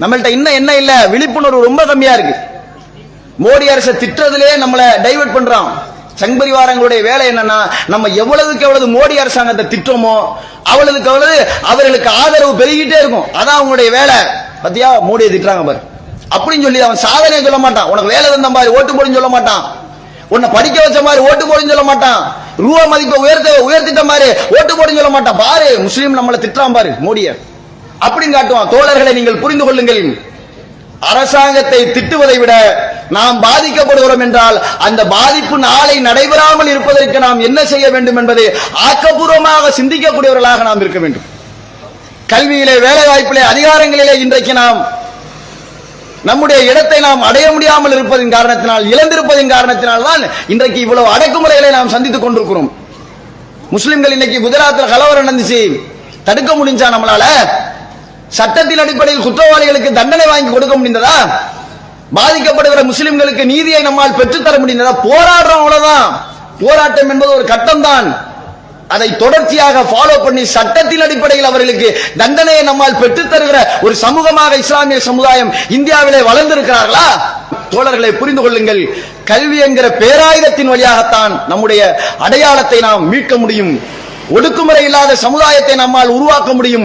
நம்மள்ட்ட இன்னும் என்ன இல்ல, விழிப்புணர்வு ரொம்ப கம்மியா இருக்கு. மோடி அரசை திட்டத்திலே நம்மளை டைவர்ட் பண்றான். சங்பரிவாரங்களுடைய வேலை என்னன்னா, நம்ம எவ்வளவுக்கு எவ்வளவு மோடி அரசாங்கத்தை திட்டமோ அவ்வளவுக்கு அவ்வளவு அவர்களுக்கு ஆதரவு பெருகிட்டே இருக்கும். அதான் அவங்களுடைய வேலை. பத்தியா மோடியை திட்டுறாங்க பாரு அப்படின்னு சொல்லி அவன் சாதனையை சொல்ல மாட்டான். உனக்கு வேலை தந்த மாதிரி ஓட்டு போடுன்னு சொல்ல மாட்டான். உன்னை படிக்க வச்ச மாதிரி ஓட்டு போடுன்னு சொல்ல மாட்டான். ரூபா மதிப்பை உயர்த்திட்ட மாதிரி ஓட்டு போடுன்னு சொல்ல மாட்டான். பாரு முஸ்லீம் நம்மளை திட்டுறான் பாரு மோடியை அப்படின்னு காட்டுவான். தோழர்களை நீங்கள் புரிந்து கொள்ளுங்கள். அரசாங்கத்தை திட்டுவதை விட நாம் பாதிக்கப்படுகிறோம் என்றால் அந்த பாதிப்பு நாளை நடைபெறாமல் இருப்பதற்கு நாம் என்ன செய்ய வேண்டும் என்பதை ஆக்கப்பூர்வமாக சிந்திக்கக்கூடியவர்களாக நாம் இருக்க வேண்டும். கல்வியிலே, வேலை வாய்ப்பிலே, அதிகாரங்களிலே இன்றைக்கு நாம் நம்முடைய இடத்தை நாம் அடைய முடியாமல் இருப்பதின் காரணத்தினால், இழந்திருப்பதின் காரணத்தினால் தான் இன்றைக்கு இவ்வளவு அடக்குமுறைகளை நாம் சந்தித்துக் கொண்டிருக்கிறோம். முஸ்லிம்கள் இன்னைக்கு குஜராத்தில் கலவரம் நடந்துச்சு, தடுக்க முடிஞ்சா நம்மளால? சட்டத்தின் அடிப்படையில் குற்றவாளிகளுக்கு தண்டனை வாங்கி கொடுக்க முடிந்ததா? பாதிக்கப்படுகிற முஸ்லிம்களுக்கு நீதியை நம்மால் பெற்றுத்தர முடிந்ததா? போராடுறோம், அவ்வளவுதான். போராட்டம் என்பது ஒரு கட்டம் தான். அதை தொடர்ச்சியாக ஃபாலோ பண்ணி சட்டத்தின் அடிப்படையில் அவர்களுக்கு தண்டனையை நம்மால் பெற்றுத்தருகிற ஒரு சமூகமாக இஸ்லாமிய சமுதாயம் இந்தியாவிலே வளர்ந்திருக்கிறார்களா? தோழர்களை புரிந்து கொள்ளுங்கள். கல்வி என்கிற பேராயுதத்தின் வழியாகத்தான் நம்முடைய அடையாளத்தை நாம் மீட்க முடியும். ஒடுக்குமுறை இல்லாத சமுதாயத்தை நம்மால் உருவாக்க முடியும்.